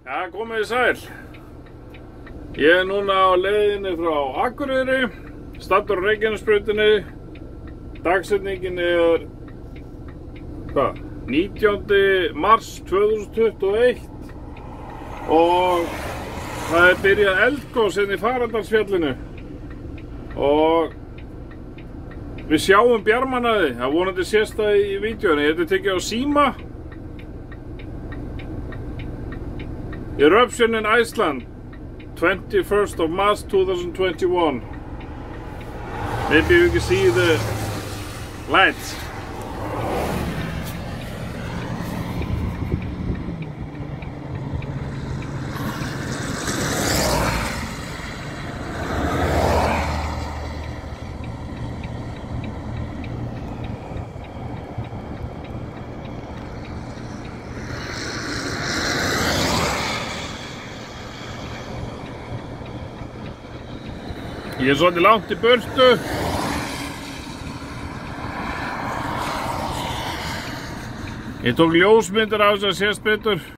Já, komið þið sæl. Ég núna á leiðinni frá Akureyri, staddur á Reykjanesbrautinni. Dagsetningin 19. mars 2021 og það byrjað eldgos í Faraldalsfjallinu og við sjáum bjarmanaði. Það vonandi sést það í vídeóinu. Þetta er tekið á síma. Eruption in Iceland, 21st of March 2021. Maybe you can see the lights. Ég svolítið langt í burtu. Ég tók ljósmyndir af þess að sést betur.